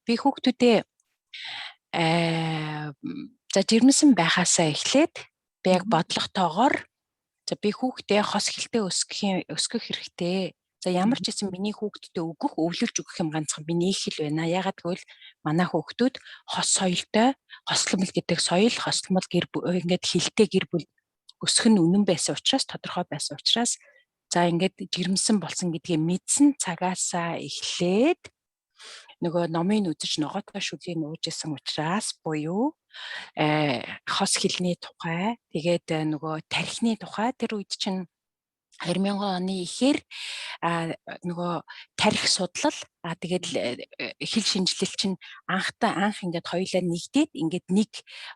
Би хүүхдүүдээ аа за жирэмсэн байхаасаа эхлээд би яг бодлоготойгоор за би хүүхдээ хос хилтэй өсгөх хэрэгтэй. За ямар ч гэсэн миний хүүхдэд өвлөж өгөх юм ганцхан миний их хэл байна. Ягаад гэвэл манай хүүхдүүд хос соёлтой, хосломл гэдэг соёл, хосломл ингээд хилтэй гэр бүл өсөх нь үнэн байсан учраас тодорхой байсан учраас за ингээд жирэмсэн болсон гэдгийг мэдсэн цагаасаа эхлээд нөгөө номын үзэж ногоотой шүлгийг нууж исэн учраас буюу хос хэлний тухай тэгээд нөгөө тархины тухай тэр үед чинь 2000 оны ихээр нөгөө тарих судлал тэгээд хэл шинжилэл чинь анх ингээд хоёулаа нэгдээд ингээд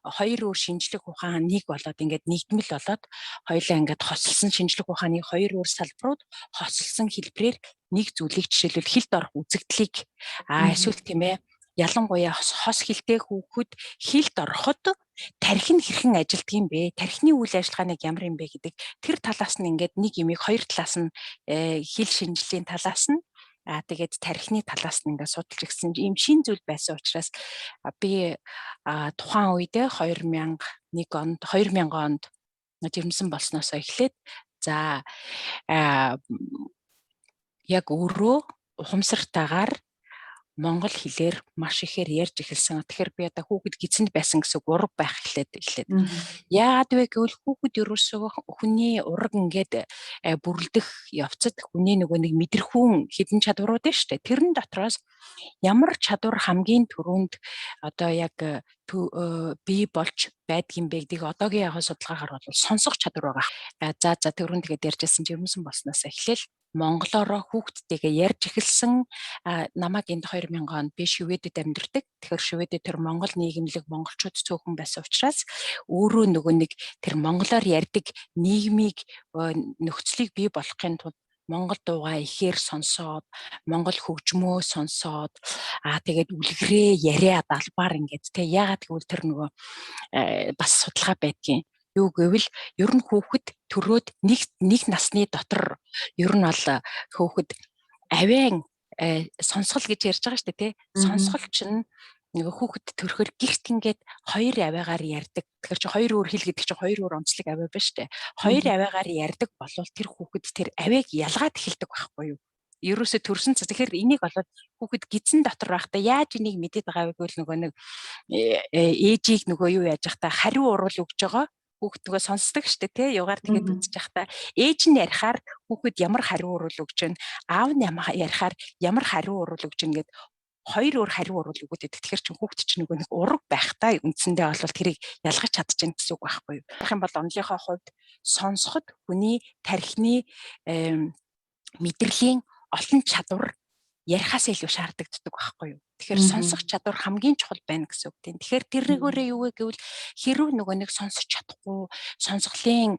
хоёр өөр шинжлэх ухаан нэг болоод ингээд нэгдмэл болоод хоёулаа ингээд хослсон шинжлэх ухааны хоёр өөр салбарууд хослсон хэлбэрээр нэг зүйлийг жишээлбэл хэлд орох үзэгдлийг эсвэл тийм ээ ялангуяа хос хэлтэй хүүхэд хэлд ороход тархи нь хэрхэн ажилдаг юм бэ? Тархины үйл ажиллагааг ямар юм бэ гэдэг тэр талаас нь ингээд нэг юмыг хоёр талаас нь хэл шинжилгээний талаас нь тэгээд тархины талаас нь ингээд судалж ирсэн ийм шин зүйл байсан учраас би тухайн үедээ 2001 онд жирэмсэн болсноос эхлээд за яг өөрөө ухамсартайгаар монгол хэлээр маш ихээр ярьж эхэлсэн. Тэгэхээр би одоо хүүхэд гизэнд байсан гэсэн ураг байх эхлээд. Яагаад вэ гэвэл хүүхэд ерөөсөө хүний ураг ингээд бүрлдэх явцад хүний нөгөө нэг мэдрэхүүн хідэн чадварууд нь шүү дээ. Тэрэн дотроос ямар чадвар хамгийн түрүүнд одоо яг бий болж байдгийм бэ гэдгийг одоогийн яг судалгаагаар бол сонсох чадвар байгаа. За түрүүнд тэгээд ярьжсэн жирэмсэн болсноос эхлээл монголоор хүүхдтэйгээ ярьж эхэлсэн намайг энд 2000 онд би Шведэд амьдардаг. Тэгэхээр Шведэд тэр монгол нийгэмлэг монголчууд цөөхөн байсан учраас өөрөө нөгөө нэг тэр монголоор ярьдаг нийгмийг нөхцөлийг бий болгохын тулд монгол дуугаа ихээр сонсоод монгол хөгжмөө сонсоод тэгээд үлгэрээ яриад албаар ингээд тэг яагаад гэвэл тэр нөгөө бас судалгаа байдгийн юу гэвэл ер нь хүүхэд төрөөд нэг насны дотор ер нь бол хүүхэд авиан сонсгол гэж ярьж байгаа шүү дээ тий. Сонсгол чинь нөгөө хүүхэд төрөхөр гихт ингээд хоёр авиагаар ярьдаг. Тэгэхээр чи хоёр өөр хэл гэдэг чинь хоёр өөр онцлог авиа байна шүү дээ. Хоёр авиагаар ярьдаг болвол тэр хүүхэд тэр авиаг ялгаад эхэлдэг байхгүй юу? Ерөөсө төрсөн цас. Тэгэхээр энийг болоод хүүхэд гидсэн дотор байхдаа яаж энийг мэдээд байгаа вэ гэвэл нөгөө нэг ээжийг нөгөө юу яаж явахта хариу уруул өгж байгаа. Хүүхэд нөгөө сонсдог шүү дээ тий. Югаар тэгээд үзэж явахта ээж нь ярихаар хүүхэд ямар хариу уруул өгж байна. Аав нь ярихаар ямар хариу уруул өгж байна гэд хоёр өөр хариу уруул өгöd байдаг. Тэгэхээр чи хүүхэд чинь нөгөө нэг ураг байхтай үндсэндээ бол тэрийг ялгаж чадчихна гэсэн үг байхгүй юу? Тэгэх юм бол онлынхаа хувьд сонсоход хүний тархины мэдрэлийн олон чадвар ярихаас илүү шаарддаг байхгүй юу? Тэгэхээр сонсох чадвар хамгийн чухал байна гэсэн үг тийм. Тэгэхээр тэрнийгээрээ юу вэ гэвэл хэрвээ нөгөө нэг сонсож чадахгүй сонсголын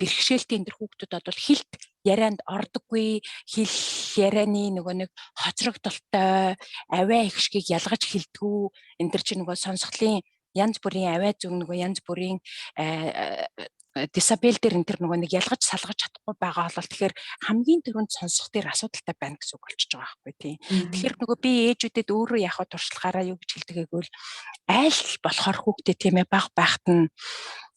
бэрхшээлтэй энэ хүүхдүүд бол хэлт ярианд ордоггүй хэл ярианы нөгөө нэг хоцрогдолтой авиа их шгийг ялгаж хэлдэггүй энэ төр чи нөгөө сонсголын янз бүрийн авиа зүг нөгөө янз бүрийн дисабел дээр энэ төр нөгөө нэг ялгаж салгаж чадахгүй байгаа бол тэгэхээр хамгийн түрүүнд сонсох дээр асуудалтай байна гэсэн үг болчихж байгаа байхгүй тийм. Тэгэхээр нөгөө би ээжүүдэд өөрөө яхаа туршлагаараа юу гэж хэлдэг гэвэл аль болохоор хүүхдээ тийм ээ баг байхад нь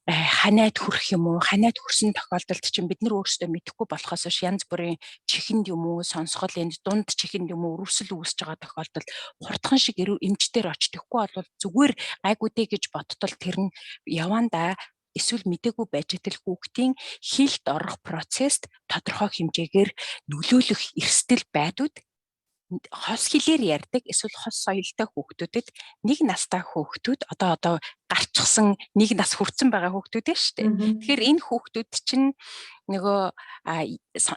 ханаад хүрэх юм уу ханаад хүрсэн тохиолдолд чинь бид нар өөрсдөө мэдэхгүй болохоос биш янз бүрийн чихэнд юм уу сонсгол энд дунд чихэнд юм уу өрөвсөл үүсэж байгаа тохиолдолд хурдхан шиг эмчтэр очдоггүй бол зүгээр гайгүйдэ гэж бодтол тэр нь явандаа эсвэл мдэггүй байж итэл хүүхдийн хэлд орох процесст тодорхой хэмжээгээр нөлөөлөх эрсдэл байдууд хос хэлээр ярьдаг эсвэл хос соёлтой хүүхдүүдэд нэг настай хүүхдүүд одоо гарчсан нэг нас хүрсэн байгаа хүүхдүүд дээ шүү дээ. Тэгэхээр энэ хүүхдүүд чинь нөгөө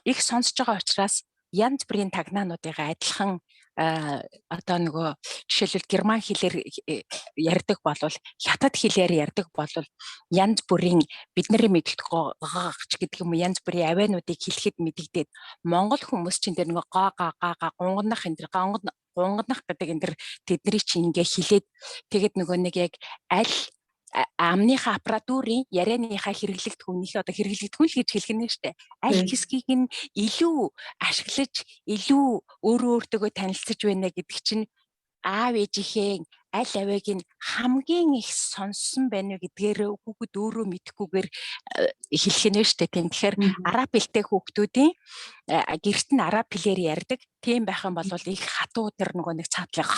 их сонсож байгаа учраас янз бүрийн тагнаануудыгаа адилхан одоо нөгөө жишээлбэл герман хэлээр ярьдаг болвол хятад хэлээр ярьдаг болвол янз бүрийн бидний мэдлэг гооч гэдэг юм уу янз бүрийн авиануудыг хэлэхэд мэдэгдээд монгол хүмүүс чинь тэр нөгөө гунгаднах энэ гунгаднах гэдэг энэ тэдний чинь ингээ хэлээд тэгэд нөгөө нэг яг аль амныхаа аппаратурын ярианыхаа хэрэглэгдэх хүнийхээ одоо хэрэглэгдэх хүн л гэж хэлэх нь шүү дээ. Аль хэсгийг нь илүү ашиглаж илүү өөрөө өөртөө танилцж байна гэдэг чинь аав ээжийнхээ аль авийг нь хамгийн их сонссон байна вэ гэдгээр хүүхэд өөрөө мэдхгүйгээр хэлэх нь шүү дээ. Тэгэхээр араб хэлтэй хүүхдүүдийн гэрт нь араб хэлээр ярьдаг. Тийм байх юм бол их хатуу тэр нөгөө нэг цаатлаг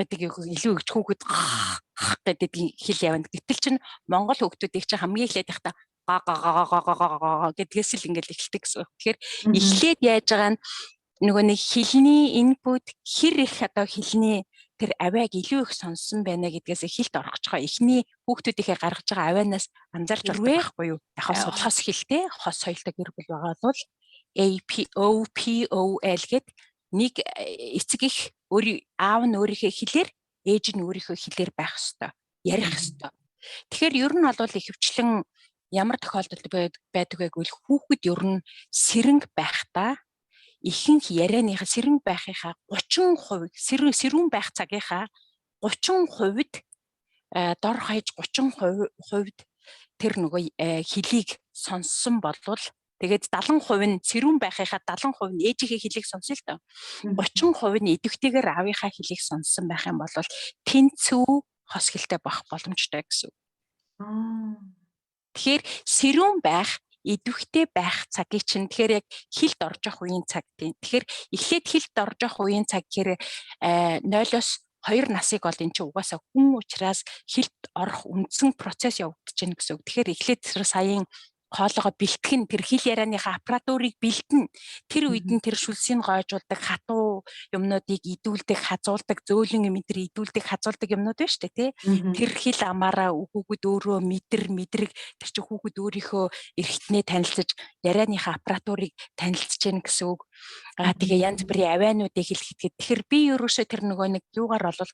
гэдэг илүү их хүүхэд гэдэг хэл явна. Гэтэл чинь монгол хүүхдүүдийг чинь хамгийн эхлээд их та гэдгээс л ингээд эхэлдэг гэсэн. Тэгэхээр эхлээд яаж байгаа нь нөгөө нэг хэлний input хэр их одоо хэлний тэр авиаг илүү их сонссон байна гэдгээс хэлт орох жоохон эхний хүүхдүүдийнхээ гаргаж байгаа авианаас анзаарч болдог байхгүй юу? Яг нь судлахаас хэлтэй хос соёлтой гэр бүл байгаа бол APOPOL гэд нэг эцэг их аав нь өөрийнхөө хэлээр ээж нь өөрийнхөө хэлээр байх ёстой, ярих ёстой. Тэгэхээр ер нь бол ихэвчлэн ямар тохиолдолд байдаг вэ гэвэл хүүхэд ер нь сэрэнг байхдаа ихэнх ярианыхаа сэрэнг байхынхаа 30% сэрүүн байх цагийнхаа 30%-д дор хаяж 30%-д тэр нөгөө хэлийг сонссон болвол тэгээд 70% нь сэрүүн байхынхаа 70% нь ээжийнхээ хэлийг сонсё л доо. 30% нь идэвхтэйгээр аавынхаа хэлийг сонссон байх юм бол тэнцүү хос хэлтэй байх боломжтой гэсэн. Тэгэхээр сэрүүн байх, идэвхтэй байх цагийг чинь тэгэхээр яг хэлд орж явах үеийн цаг тийм. Тэгэхээр эхлээд хэлд орж явах үеийн цаг гэхээр 0-оос 2 насыг бол эн чинь угаасаа хүн учраас хэлд орох үндсэн процесс явагдаж байна гэсэн үг. Тэгэхээр эхлээд тэр саяын хоолойгоо бэлтгэн тэр хэл ярианыхаа аппаратурыг бэлтэн тэр үед нь тэр шүлсийг гоожуулдаг хатуу юмнуудыг идүүлдэг хазуулдаг зөөлөн юм энэ идүүлдэг хазуулдаг юмнууд байна шүү дээ тий. Тэр хэл амаараа хүүхэд өөрөө мэдрэг тэр чинь хүүхэд өөрийнхөө эрхтнээ танилцаж ярианыхаа аппаратурыг танилцж гэнэ гэсэн үг. Тэгээ янз бүрийн авиануудыг хэлэхэд тэгэхээр би ерөөсөө тэр нөгөө нэг юугаар болов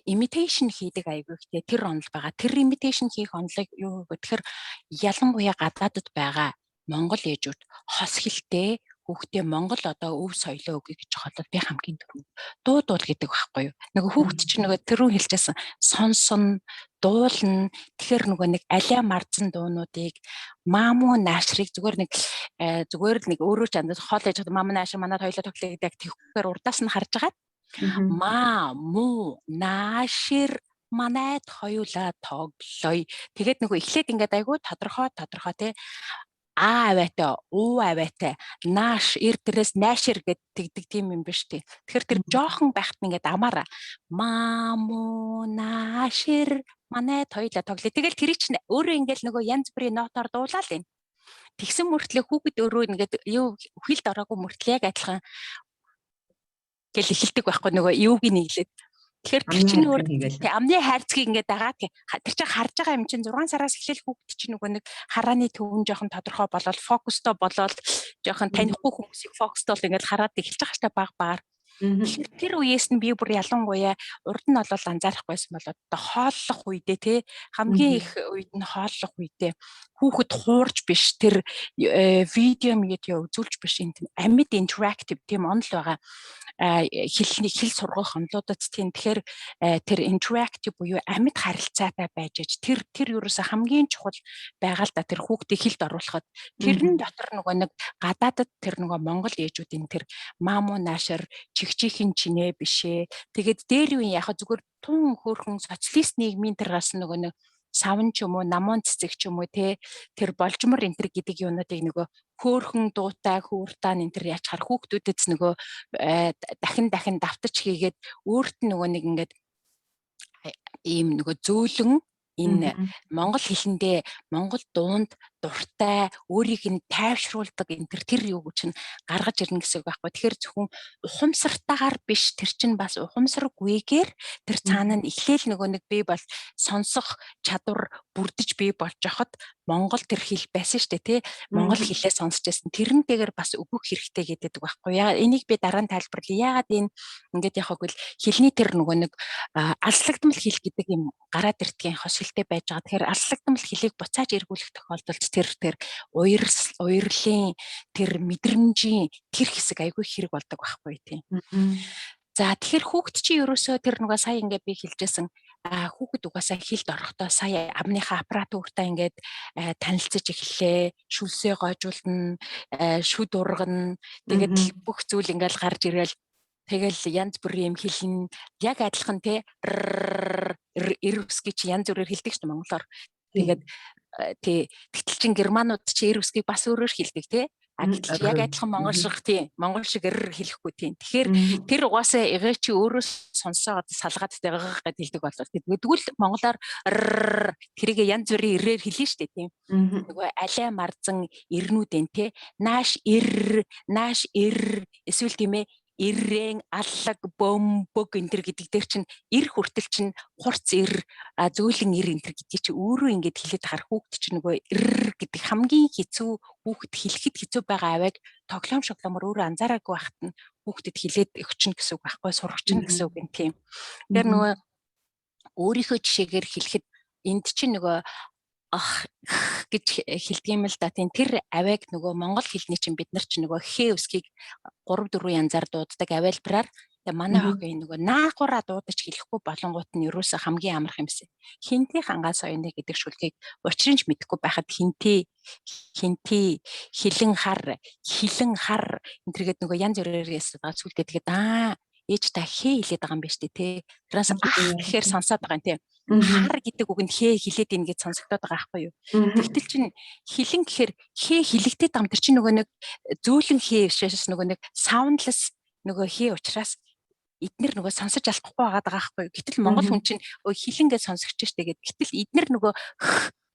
imitation хийдэг айгүй ихтэй тэр онол байгаа. Тэр imitation хийх онолыг юу гэхээр ялангуяа гадаадд байгаа монгол ээжүүд хос хэлтэй хүүхдээ монгол одоо өв соёлоо өгье гэж бодоод би хамгийн түрүү дуудуул гэдэг байхгүй юу. Нөгөө хүүхд чинь нөгөө тэрүүн хэлжсэн сонсон дуулна. Тэгэхээр нөгөө нэг алиа марзан дуунуудыг маамуу наашрыг зүгээр нэг өөрөө ч андаа хоол ээж маамуу наашир манад хоёлоо тоглоё гэдэг тэгхээр урдаас нь харж агаад маа муу наашир манайд хоёулаа тоглоё. Тэгээд нөгөө эхлээд ингээд айгүй тодорхой тий аваатай уу аваатай нааш эрдэрээс наашир гэдэг тийм юм биш тий. Тэгэхээр тэр жоохон байхад ингээд амаараа маа муу наашир манайд хоёулаа тоглоё. Тэгэл тэр чинь өөрөө ингээд нөгөө янз бүрийн нотоор дуулаа л юм. Тэгсэн мөртлөө хүүхэд өөрөө ингээд юу хилд ороогүй мөртлөө яг адилхан гэл эхэлдэг байхгүй нөгөө юуг нэглээд. Тэгэхээр тэр чинь өөр амны хайрцгийг ингээд дагаад тэр чинь харж байгаа юм чинь 6 сараас эхлээл хүүхэд чинь нөгөө нэг харааны төвөн жоохон тодорхой болоод фокустой болоод жоохон танихгүй хүмүүсийг фокустой бол ингээд хараад эхэлж байгаа штэ баг. Тэгэхээр тэр үеэс нь би бүр ялангуяа урд нь бол анзаарахгүйсэн болоод одоо хооллох үедээ тий хамгийн их үед нь хооллох үедээ хүүхэд хуурж биш тэр видео үзүүлж биш энэ амьд интерактив тийм онол байгаа хэл сургах онолуудад тийм тэгэхээр тэр интерактив буюу амьд харилцаатай байж тэр ерөөсө хамгийн чухал байгаа л да тэр хүүхдийг хэлд оруулахад тэрэн дотор нөгөө нэг гадаадд тэр нөгөө монгол ээжүүдийн тэр маамуу наашир чигчийн чинээ бишээ тэгээд дээр үе яг зүгээр тун хөөрхөн социалист нийгмийн тэр гас нөгөө нэг савн ч юм уу намуун цэцэг ч юм уу те тэр болжмор энтер гэдэг юунуудыг нөгөө хөөрхөн дуутай хүүртаан энтер яаж хар хүүхдүүдэд нөгөө дахин давтаж хийгээд өөрт нь нөгөө нэг ингээд ийм нөгөө зөөлөн энэ монгол хэлэндээ монгол дуунд дуртай өөрийг нь тайвшруулдаг энэ тэр юу гэж гаргаж ирнэ гэсэн үг байхгүй. Тэгэхээр зөвхөн ухамсартаагаар биш тэр чинь бас ухамсаргүйгээр тэр цаана нь эхлээл нөгөө нэг бий бол сонсох чадвар бүрдэж бий болж хахад монгол тэр хэл байсан шүү дээ тий. Монгол хэлээ сонсч байсан. Тэрнтэйгээр бас өгөх хэрэгтэй гэдэг байхгүй. Яагаад энийг би дараа нь тайлбарлая. Яагаад энэ ингээд яхаг бол хэлний тэр нөгөө нэг алслагдмал хэл гэдэг юм гараад ирдгийн хос хэлтэй байж байгаа. Тэгэхээр алслагдмал хэлийг буцааж эргүүлэх тохиолдолд тэр уярлын тэр мэдрэмжийн тэр хэсэг айгүй хэрэг болдог байхгүй тийм. За тэгэхээр хүүхэд чи ерөөсөө тэр нөгөө сая ингээд би хэлжсэн хүүхэд угаасаа хэлд орохдоо сая амныхаа аппаратуртаа ингээд танилцаж эхэллээ, шүлсээ гоожуулна, шүд ургана, тэгээд бүх зүйл ингээд гарч ирээл Тэгэл янз бүрийн юм хэлнэ. Яг адилхан те эр үсгийг чи янз бүрээр хэлдэг шүү дээ монголоор. Тэгээд тэгтэл чин германууд чи эр үсгийг бас өөрөөр хэлдэг те. Гэтэл яг адилхан монгол шиг хэлэхгүй тийм. Тэгэхээр тэр угаасаа эгэ чи өөрөө сонсоод салгаад тайгах гэд хэлдэг болов. Тэгвэл монголоор тэрийг янз бүрийн ирээр хэлнэ шүү дээ тийм. Нөгөө алай марзан ирнүүдэн те. Нааш эр эсвэл тийм ээ иррэн аллаг бөмбөг энтер гэдэг дээр чинь эр хүртэл чинь хурц эр зөөлөн эр энтер гэдгийг чи өөрөө ингэж хэлээд хар хүүхд чинь нөгөө эр гэдэг хамгийн хэцүү хүүхд хэлэхэд хэцүү байгаа авайг тоглоом шогломор өөрөө анзаараагүй байхад нь хүүхдэд хэлээд өгчин гэсэн үг байхгүй сурах чинь гэсэн үг юм тийм. Тэгэхээр нөгөө өөрийнхөө жишээгээр хэлэхэд энд чинь нөгөө ах гэж хэлдэг юм л да. Тэр авайг нөгөө монгол хэлний чинь бид нар чинь нөгөө хээ үсгийг 3 4 янзаар дууддаг авайлбараар манай хогийн нөгөө наахураа дуудаж хэлэхгүй болонгууд нь ерөөсө хамгийн амарх юмсэн. Хинтээ хангаа соёны гэдэг шүлгийг учрынч мэдэхгүй байхад хинтээ хилэн хар энтергээд нөгөө янз бүрээр ясаад сүлдээ тэгээд ээж та хээ хэлээд байгаа юм биш үү те. Тэрнээс гэхээр сонсоод байгаа юм те. Хар гэдэг үг нь хээ хэлээд ийн гэж сонсогдоод байгаа байхгүй юу. Тэгтэл чинь хилэн гэхээр хээ хэлэгдээд байгаа юм. Тэр чинь нөгөө нэг зөөлөн хээ бишээс нөгөө нэг soundless нөгөө хээ учраас эднэр нөгөө сонсож алдахгүй байгаа байхгүй юу. Гэтэл монгол хүн чинь хилэн гэж сонсогч штэ гэд. Гэтэл эднэр нөгөө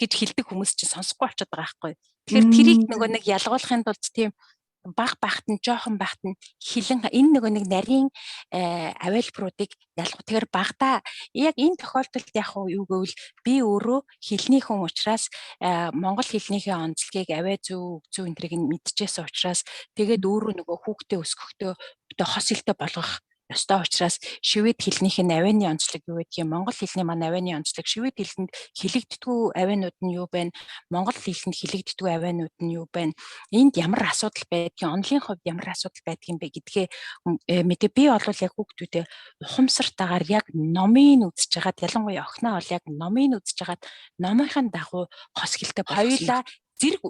гэж хэлдэг хүмүүс чинь сонсохгүй болчиход байгаа байхгүй юу. Тэгэхээр тэрийг нөгөө нэг ялгуулахын тулд тийм баг багт нь жоохон багт нь хилэн энэ нөгөө нэг нарийн авайлбаруудыг ялгуу. Тэгэхээр багтаа яг энэ тохиолдолд яг юу гэвэл би өөрөө хэлний хүн учраас монгол хэлнийхээ онцлогийг аваа зөв энтрийг нь мэдчихсэн учраас тэгээд өөрөө нөгөө хүүхдээ өсгөхдөө хос хэлтэй болгох ёстой учраас шивэд хэлнийх нь авианы онцлог юу гэдгийг монгол хэлний маань авианы онцлог шивэд хэлэнд хэлэгддэггүй авианууд нь юу байна монгол хэлэнд хэлэгддэггүй авианууд нь юу байна энд ямар асуудал байдгийг онлын хувьд ямар асуудал байдгийг бэ гэдгээ мэдээ би бол яг хүүхдүүдэд ухамсартайгаар яг номыг үзэж хагаад ялангуяа охиноо бол яг номыг үзэж хагаад номынхын дагуу хос хэлтэй хоёулаа зэрэг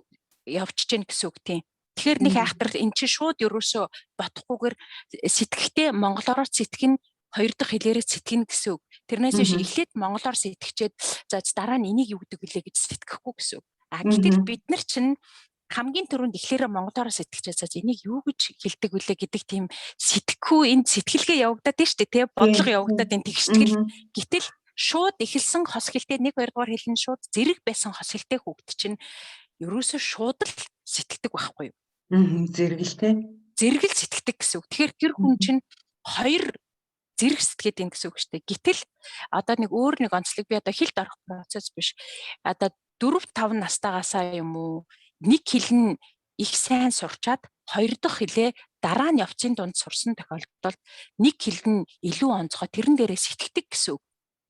явчихж гэн гэсэн үг тийм. Тэгэхээр нэг айхтар эн чинь шууд ерөөсөө ботхгүйгээр сэтгэхдээ монголоор сэтгэн хоёр дахь хэлээрээ сэтгэн гэсэн үг. Тэрнээс биш эхлээд монголоор сэтгэчээд за дараа нь энийг юу гэдэг вүлээ гэж сэтгэхгүй гэсэн үг. Гэтэл бид нар чинь хамгийн түрүүнд эхлээрээ монголоор сэтгэчээд за энийг юу гэж хэлдэг вүлээ гэдэг тийм сэтгэхгүй энд сэтгэлгээ явагдаад байна шүү дээ тий бодлого явагдаад энэ тэгштгэл гэтэл шууд эхэлсэн хос хэлтэй 1 2 дугаар хэлэн шууд зэрэг байсан хос хэлтэй хүүхд чинь ерөөсөө шууд л сэтгэдэг байхгүй юу? Зэрэгэл сэтгэдэг гэсэн үг. Тэгэхээр тэр хүн чинь хоёр зэрэг сэтгэгээд ийн гэсэн үг шүү дээ. Гэтэл одоо нэг өөр нэг онцлог би одоо хэлд орох процесс биш. Одоо 4 5 настайгаасаа юм уу нэг хэл нь их сайн сурчаад хоёр дахь хэлээ дараа нь явцын дунд сурсан тохиолдолд нэг хэл нь илүү онцгой тэрэн дээрээ сэтгэдэг гэсэн үг.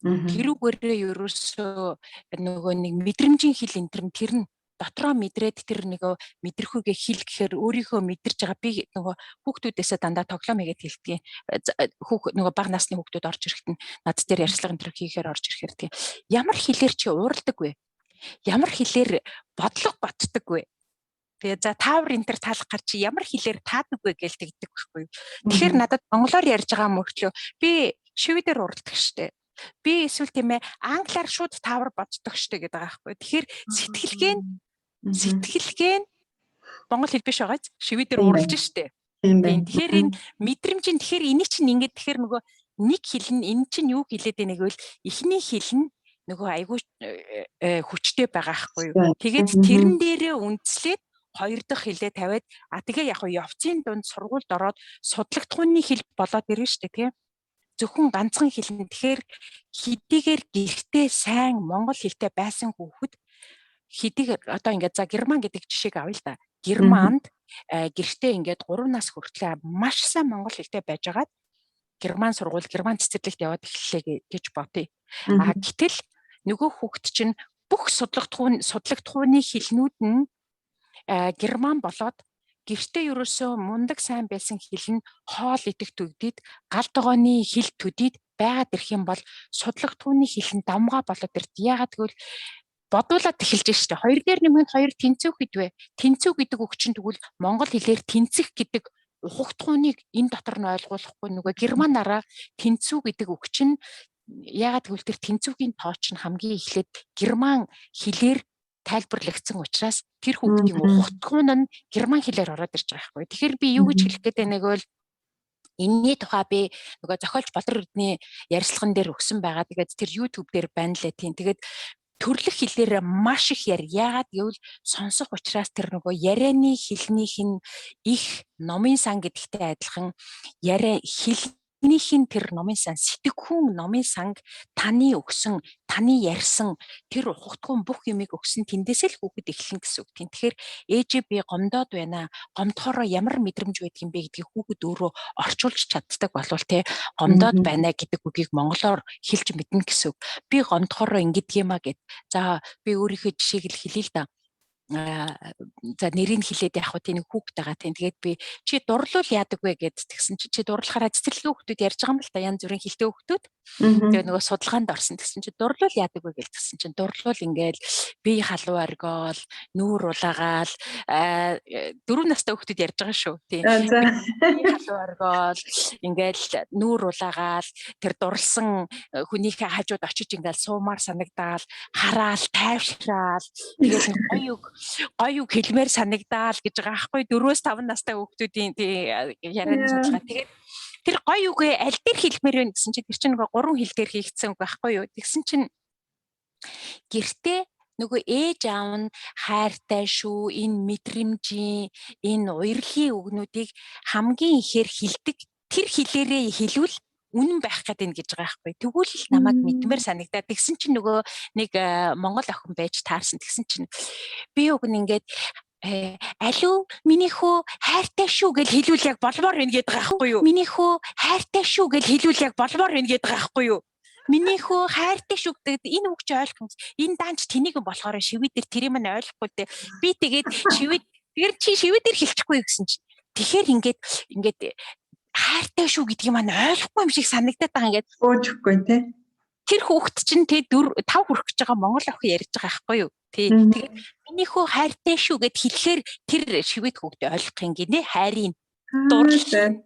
Тэрүүгээрээ ерөөсөө нөгөө нэг мэдрэмжийн хэл энэ тэр нь дотроо мэдрээд тэр нөгөө мэдрэхүйгээ хэл гэхээр өөрийнхөө мэдэрч байгаа би нөгөө хүүхдүүдээсээ дандаа тоглоом хийгээд хэлдэг. Нөгөө бага насны хүүхдүүд орж ирэхэд нь над дээр ярьцлага энэ төр хийхээр орж ирэхээр тийм. Ямар хэлээр чи уурладаг вэ? Ямар хэлээр бодлого ботдог вэ? Тэгээ за таавар энэ төр таалах гар чи ямар хэлээр таадаг вэ гэж тэгдэг байхгүй юу? Тэгэхээр надад монголоор ярьж байгаа мөртлөө би шивэдээр уралдаг штэ. Би эсвэл тийм ээ англиар шууд таавар боддог штэ гэдэг байгаа байхгүй. Тэгэхээр сэтгэлгээ нь монгол хэл биш байгааз шивэдээр уралж штэ. Тэгэхээр энэ мэдрэмжийн тэгэхээр энийг чинь ингээд тэгэхээр нөгөө нэг хэл нь энэ чинь юу хэлээд байнаг вэ? Эхний хэл нь нөгөө айгүй хүчтэй байгаа байхгүй юу? Тэгээд тэрэн дээрээ үндэслээд хоёр дахь хэлээ тавиад тэгээ яг явцын дунд сургуульд ороод судлагдхууны хэл болоод ирнэ штэ тийм. Зөвхөн ганцхан хэлнэ. Тэгэхээр хэдийгээр гэртээ сайн монгол хэлтэй байсан хүүхэд хэдийгээр одоо ингээд за герман гэдэг жишээг авъя л да. Германд гэртээ ингээд 3 нас хүртэл маш сайн монгол хэлтэй байжгаад герман сургууль герман цэцэрлэгт яваад эхэллээ гэж бодъё. Гэтэл нөгөө хүүхэд чинь бүх судлагдхууны хэлнүүд нь герман болоод гэртээ ерөөсөө мундаг сайн байсан хэл нь хоол идэх төгдид гал тогооны хэл төдийд байгаад ирэх юм бол судлагдхууны хэл нь давмгаа болоод ирд. Яагаад гэвэл бодуулаад эхэлж штэ. 2 дээр нэмээд 2 тэнцүү хэд вэ? Тэнцүү гэдэг үг чинь тэгвэл монгол хэлээр тэнцэх гэдэг ухагтхууныг энэ дотор нь ойлгуулахгүй нөгөө германаараа тэнцүү гэдэг үг чинь яагаад гэвэл тэр тэнцвүүгийн тоо чинь хамгийн эхлээд герман хэлээр тайлбарлагдсан учраас тэр хүүхдийн ухагтхуун нь герман хэлээр ороод ирж байгаа байхгүй. Тэгэхээр би юу гэж хэлэх гээд байгааг бол энэний тухай би нөгөө зохиолч Болор Эрдэнэ ярилцлаган дээр өгсөн байгаа. Тэгээд тэр YouTube дээр байна лээ тийм. Тэгээд төрлөх хэлээр маш их яагаад гэвэл сонсох учраас тэр нөгөө ярианы хэлнийх нь их номын сан гэдэгтэй адилхан яриа хэлнийх нь тэр номын сан сэтгэхүүн номын санг таны өгсөн таны ярьсан тэр ухагтхуун бүх юмыг өгсөн тэндээсээ л хүүхэд эхлэн гэсэн үг тийм. Тэгэхээр ээжээ би гомдоод байна гомдохороо ямар мэдрэмж байдаг юм бэ гэдгийг хүүхэд өөрөө орчуулж чаддаг болвол тий гомдоод байна гэдэг үгийг монголоор хэлж мэднэ гэсэн үг. Би гомдохороо ингэдэг юм а гэд. За би өөрийнхөө жишээг л хэлье л да. За нэрийг хэлээд явах тийм хүүхэд байгаа тийм. Тэгээд би чи дурлуул яадаг вэ гэд тэгсэн чи дурлахаараа цэцэрлэгийн хүүхдүүд ярьж байгаа юм л та янз бүрийн хэлтэй хүүхдүүд. Тэгээд нөгөө судалгаанд орсон тэгсэн чи дурлуул яадаг вэ гэж тэгсэн чи дурлуул ингээл бие халуу оргиол нүүр улаагаал 4 настай хүүхдүүд ярьж байгаа шүү тийм. Бие халуу оргиол ингээл нүүр улаагаал тэр дурлсан хүнийхээ хажууд очиж ингээл суумаар санагдаал хараал тайвшраал тэгээд гоё үг хэлмээр санагдаал гэж байгаа аахгүй 4-5 настай хүүхдүүдийн ярианы судалгаа. Тэгээд тэр гоё үгээ аль дээр хэлмээр вэ гэсэн чинь тэр чинь нөгөө 3 хэл дээр хийгдсэн үг байхгүй юу. Тэгсэн чинь гэртээ нөгөө ээж аав нь хайртай шүү, энэ мэдрэмжийн, энэ уярлын үгнүүдийг хамгийн ихээр хэлдэг. Тэр хэлээрээ хэлвэл үнэн байх гэдэг гэж байгаа байхгүй. Тэгвэл л намайг мэдмээр санагдаад тэгсэн чинь нөгөө нэг монгол охин байж таарсан. Тэгсэн чинь би уг нь ингээд алуу миний хөө хайртай шүү гэж хэлүүл яг болмоор байна гэдэг байгаа байхгүй юу. Миний хөө хайртай шүү гэж хэлүүл яг болмоор байна гэдэг байгаа байхгүй юу. Миний хөө хайртай шүү гэдэг энэ үг чи ойлгох. Энэ даанч тэнийг болохоор шивэдэр тэр юм нь ойлгохгүй дээ. Би тэгээд тэр чи шивэдэр хэлчихгүй гэсэн чинь. Тэгэхээр ингээд хайртай шүү гэдгийг маань ойлгохгүй юм шиг санагдаад байгаа ингээд өөжөхгүй тий. Тэр хүүхэд чинь 5 хүрэх гэж байгаа монгол охин ярьж байгаа байхгүй юу. Тий. Тэгээд миний хөө хайртай шүү гэд хэлэхээр тэр шивэд хүүхдээ ойлгох юм гинэ хайрын дурлал.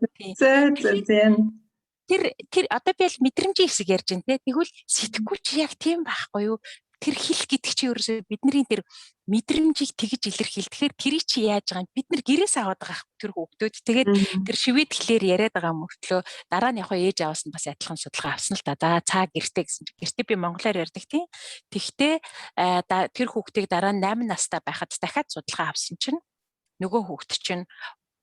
Тэр одоо би л мэдрэмжийн хэсэг ярьж байна те. Тэгвэл сэтгэхгүй чи яг тийм байхгүй юу? Тэр хэл гэдэг чи ерөөсөө бидний тэр мэдрэмжийг тэгж илэрхийлдэхээр тэрийг чи яаж байгаа юм? Бид нар гэрээс аваад байгаа тэр хүүхдүүд. Тэгээд тэр шивэд хэлээр яриад байгаа мөртлөө дараа нь яг ээж аваас нь бас адилхан судалгаа авсан л та. За цаа гэртээ гэсэн чи гэртээ би монголоор ярьдаг тийм. Тэгтээ тэр хүүхдийг дараа нь 8 настай байхад дахиад судалгаа авсан чинь нөгөө хүүхд чинь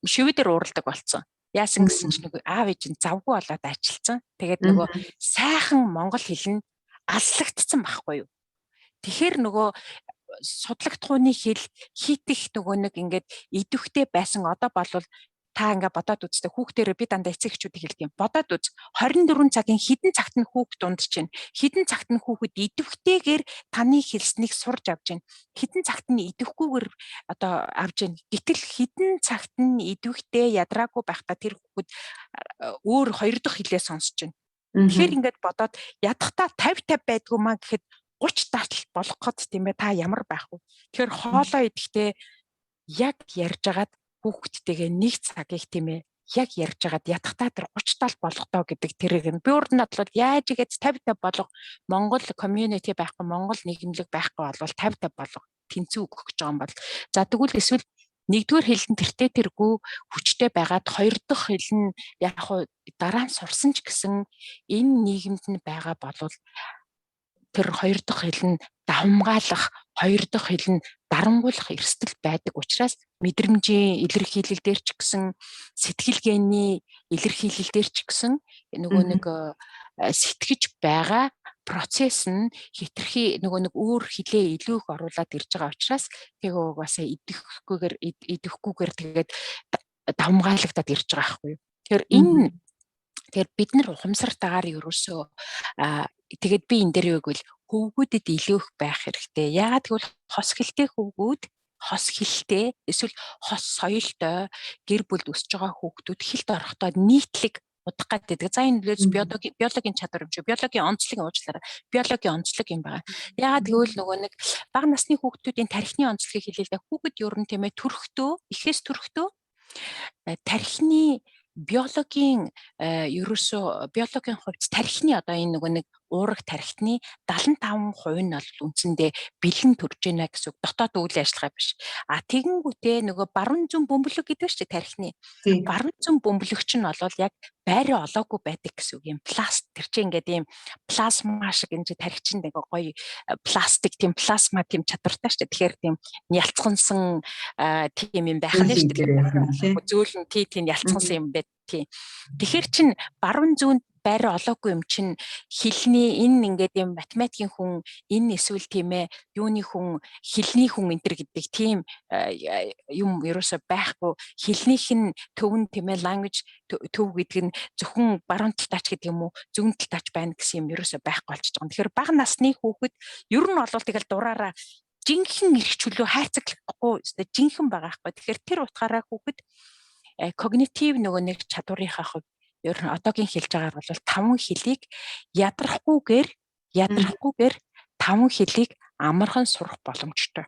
шивэдээр уурладаг болсон. Яасан гэсэн чинь нөгөө аав ээж нь завгүй болоод ажилласан. Тэгээд нөгөө сайхан монгол хэл нь алслагдсан байхгүй юу? Тэгэхээр нөгөө судлагдхууны хэл хитэх нөгөө нэг ингээд идэвхтэй байсан одоо болвол та ингээд бодоод үзтээ хүүхдээрээ би дандаа эцэг эхчүүдийг хэлдэг юм. Бодоод үз 24 цагийн хідэн цагт нь хүүхд дунд чинь хідэн цагт нь хүүхэд идэвхтэйгээр таны хэлснийг сурж авч байна. Хідэн цагт нь идэвхгүйгээр одоо авч байна. Гэтэл хідэн цагт нь идэвхтэй ядраагүй байхдаа тэр хүүхэд өөр 2 дахь хэлээ сонсож байна. Тэгэхээр ингээд бодоод ядахтаа 50-50 байдгүй маа гэхэд 30-70 болох гээд тийм ээ та ямар байх вэ? Тэгэхээр хоолоо идэхдээ яг ярьж агаад хүүхдтэйгээ нэг цагийг тийм ээ яг ярьж агаад ядахтаа тэр 30-70 болох доо гэдэг тэрийг нь би урд нь бодлоо яаж игээд 50-50 болох Монгол community байхгүй Монгол нийгэмлэг байхгүй болвол 50-50 болох тэнцүү өгөх гэж байгаа юм бол за тэгвэл эсвэл нэгдүгээр хэл нь тэртээ тэргүй хүчтэй байгаад хоёр дахь хэл нь яг хуу дараа нь сурсан ч гэсэн энэ нийгэмд нь байгаа болвол тэр хоёр дахь хэл нь давмгаалах, хоёр дахь хэл нь дарангуулах эрсдэл байдаг учраас мэдрэмжийн илэрхийлэл дээр ч гэсэн сэтгэлгээний илэрхийлэл дээр ч гэсэн нөгөө нэг сэтгэж байгаа процесс нь хитрхи нөгөө нэг өөр хилээ илүү их оруулаад ирж байгаа учраас тэгээ угаасаа идэвхгүйгээр тэгээд давмгаалагдаад ирж байгаа байхгүй юу. Тэгэхээр бид нар ухамсартайгаар ерөөсөө тэгээд би энэ дээр юу гэвэл хөвгүүдэд илүү их байх хэрэгтэй. Яагаад гэвэл хос хэлтэй хөвгүүд хос хэлтэй эсвэл хос соёлтой гэр бүлд өсөж байгаа хүүхдүүд хэлд орохдоо нийтлэг удах гэдэг. За энэ биологийн чадвар юм шиг, биологийн онцлог уучлаарай. Биологийн онцлог юм байна. Яагаад гэвэл нөгөө нэг бага насны хүүхдүүдийн тархины онцлогийг хэлээ л да. Хүүхэд ер нь тийм ээ төрөхдөө, эхээс төрөхдөө тархины биологийн ерөөсөө биологийн хувьд тархины одоо энэ нөгөө нэг уурах тархины 75% нь бол үндсэндээ бэлэн төрж байна гэсэн үг. Дотоод үйл ажиллагаа биш. Тэгэнгүүтээ нөгөө баруун зүүн бөмбөлөг гэдэг шүү дээ тархины. Баруун зүүн бөмбөлөгч нь бол яг байраа олоогүй байдаг гэсэн үг юм. Тэр чинь ингээд ийм плазма шиг энэ тархичинд ингээ гоё пластик тийм плазма тийм чадвартай шүү дээ. Тэгэхээр тийм ялцгансан тийм юм байх нь шүү дээ. Зөөлөн тийм ялцгансан юм байт. Тэгэхээр чин баруун зүүн байраа олоогүй юм чин хилний энэ ингээд юм математикийн хүн энэ эсвэл тийм ээ юуны хүн хилний хүн энэ төр гэдэг тийм юм ерөөсөй байхгүй хилнийх нь төв нь тийм ээ language төв гэдэг нь зөвхөн баруун талтаач гэдэг юм уу зүүн талтаач байна гэсэн юм ерөөсөй байхгүй болчихж байгаа. Тэгэхээр бага насны хүүхэд ер нь бол тэгэл дураараа жинхэнэ эрх чөлөө хайрцаглахгүй жинхэнэ байгаа байхгүй. Тэгэхээр тэр утгаараа хүүхэд когнитив нөгөө нэг чадварынхаа хувьд ер нь одоогийн хэлж байгаагаар бол 5 хэлийг ядрахгүйгээр 5 хэлийг амархан сурах боломжтой.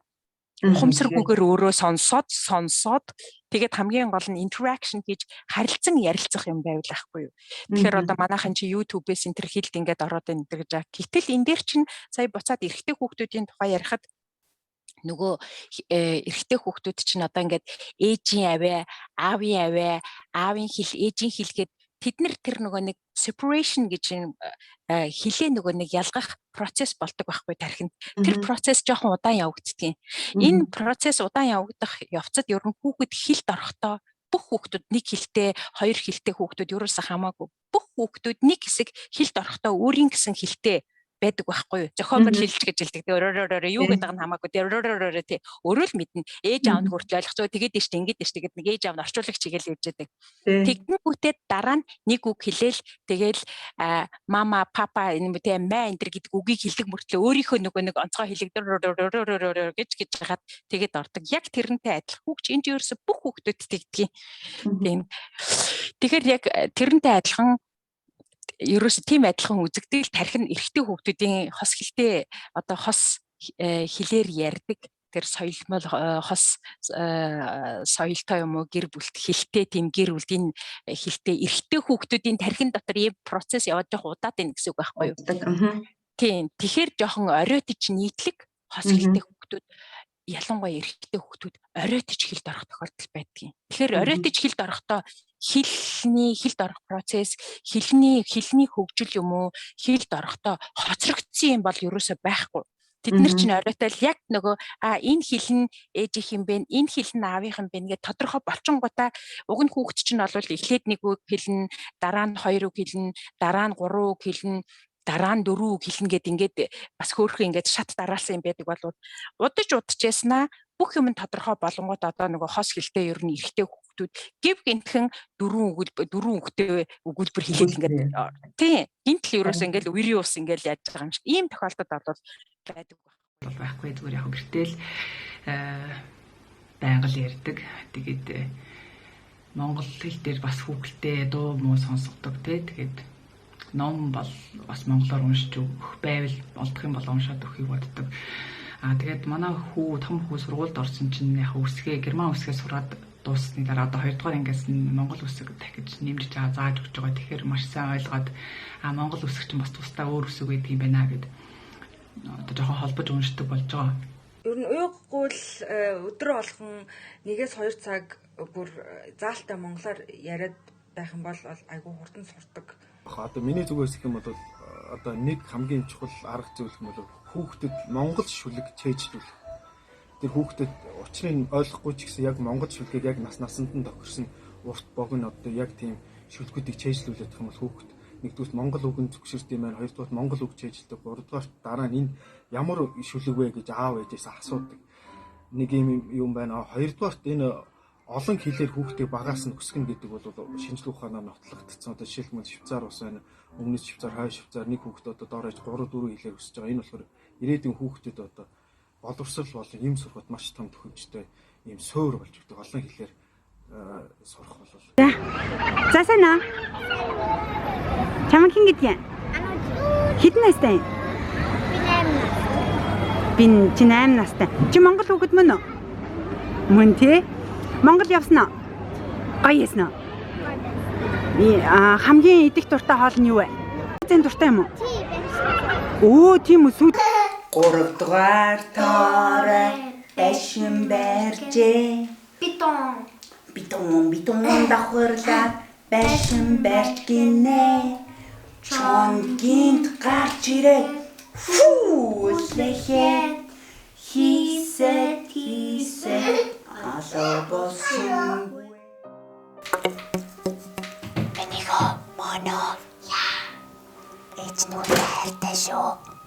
Ухамсаргүйгээр өөрөө сонсоод тэгээд хамгийн гол нь interaction хийж харилцан ярилцах юм байвал ахгүй юу. Тэгэхээр одоо манайхан чи YouTube-ээс энэ төр хэлд ингээд ороод байна гэж. Гэтэл энэ дээр чинь сая буцаад эрэгтэй хүүхдүүдийн тухай ярихад нөгөө эрэгтэй хүүхдүүд чинь одоо ингээд ээжийн аваа, аавын аваа, аавын хэл, ээжийн хэл гээд тэд нар тэр нөгөө нэг separation гэж хилээ нөгөө нэг ялгах процесс болдог байхгүй тархинд. Тэр процесс жоохон удаан явагддаг. Энэ процесс удаан явагдах явцад ер нь хүүхэд хилд орохдоо бүх хүүхдүүд нэг хилтэй, хоёр хилтэй хүүхдүүд ерөөсөө хамаагүй. Бүх хүүхдүүд нэг хэсэг хилд орохдоо өөрийн гэсэн хилтэй байдаг байхгүй юу. Зохиомжтой хэлж гэж хэлдэг. Юу гэдэг нь хамаагүй. Тий. Өөрөө л мэднэ. Ээж аав нь хүртэл ойлгоцоо тэгээд дэжтэй ингэж дэжтэй гэдэг нэг ээж аав нь орчуулагч чигээл явж байдаг. Тэгнүүтээ дараа нь нэг үг хэлээл тэгэл мама, папа энэ мэ мэ энэ гэдэг үгийг хэлдэг мөртлөө өөрийнхөө нөгөө нэг онцгой хэлэг гэж хаад тэгээд ордог. Яг тэрнтэй адилхан хүүхч энэ ерөөсө бүх хүүхдүүд тэгдэг. Тэгэхээр яг тэрнтэй адилхан ерөөсө тийм адилхан үзэгдэл тархин эрэгтэй хүүхдүүдийн хос хэлтэй одоо хос хэлээр ярьдаг тэр соёлмол хос соёлтой юм уу гэр бүлт хэлтэй тийм гэр бүлийн хэлтэй эрэгтэй хүүхдүүдийн тархин дотор ийм процесс яваад жоох удаад байна гэсэн үг байхгүй юу? Тийм. Тэгэхээр жоохон оройтч нийтлэг хос хэлтэй хүүхдүүд ялангуяа эрэгтэй хүүхдүүд оройтч хэлд орох тохиолдол байдаг. Тэгэхээр оройтч хэлд орохдоо хэлд орох процесс хэлний хөгжил юм уу хэлд орохдоо хоцрогдсон юм бол ерөөсөй байхгүй. Тэд нар чинь оройтол яг нөгөө энэ хэл нь ээжийнх юм бэ энэ хэл нь аавынх юм бэ ингээд тодорхой болчингуудаа уг нь хүүхэд чинь бол эхлээд нэг үг хэлнэ дараа нь хоёр үг хэлнэ дараа нь гурван үг хэлнэ дараа нь 4 үг хэлнэ гэд ингээд бас хөөрхөн ингээд шат дараалсан юм байдаг бол удажснаа бүх юм тодорхой болонгууд одоо нөгөө хос хэлтэй ер нь эрэгтэй хүүхдүүд гів гинтхэн 4 үгтэй өгүүлбэр хэлээд ингээд тийм гинтл ерөөс ингээд үерийн ус ингээд яаж байгаа юм шиг ийм тохиолдолд бол байдаг байхгүй зүгээр яг гэртэл байнга л ярьдаг тэгээд монгол хэл дээр бас хүүхэлтэй дуу муу сонсгодог тэгээд ном бол бас монголоор уншиж өгөх байвал болдох юм бол уншаад өгөхийг боддог. Тэгээд манай том хүү сургуульд орсон чинь яг герман үсгээ сураад дууссаны дараа одоо 2 дугаар ангиас нь монгол үсэг дахиж нэмж зааж өгч байгаа. Тэгэхээр маш сайн ойлгоод монгол үсэг чинь бас тусдаа өөр үсэг байдаг юм байна гэд одоо жоохон холбож уншдаг болж байгаа. Ер нь уйггүй л өдрөө болгон 1-2 цаг бүр заалтай монголоор яриад байх юм бол айгүй хурдан сурдаг. Одоо миний зүгээс гэх юм бол одоо нэг хамгийн чухал арга зүйл юм бол хүүхдэд монгол шүлэг чэйжлүүлэх. Тэр хүүхдэд учрыг ойлгохгүй ч гэсэн яг монгол шүлгийг яг насанд нь тохирсон урт богино одоо яг тийм шүлгүүдийг чэйжлүүлэх юм бол хүүхд нэгдүгээр монгол үгэн зөвшөөрт юм байна, хоёрдугаар монгол үг чэйжлдэг, гуравдугаар дараа нь энэ ямар шүлэг вэ гэж аав ээжээс асуудаг. Нэг юм байна. Хоёрдугаар энэ олон хэлээр хүүхдийг багаас нь өсгөн гэдэг бол шинжлэх ухаанаар нотлогдсон. Одоо жишээлбэл Швейцар ус байна. Өмнөд Швейцар, хойш Швейцар нэг хүүхэд одоо доорож 3-4 хэлээр өсөж байгаа. Энэ болохоор ирээдүйн хүүхдэд одоо боловсрал болон юм сурахад маш том төхөөрөмжтэй ийм суур болж өгдөг. Олон хэлээр сурах болов. За санаа. Чамд хин гэдгийг? Хэдэн настай? Би 8 настай. Чи Монгол хүүхэд мөн үү? Мөн тий. Монгол явсан уу? Гоё яснаа. Хамгийн идэх дуртай хоол нь юу вэ? Зэн дуртай юм уу? Оо тийм үү сүү. 3 дугаар тоорой башин барьжээ. Битон давхарлаад башин барьж гинэ. Чонгинд гарч ирээ. Фүүлэхээ. Хийсэ алаа болсон. Энийг моно. Эцнүүд хайртай шүү.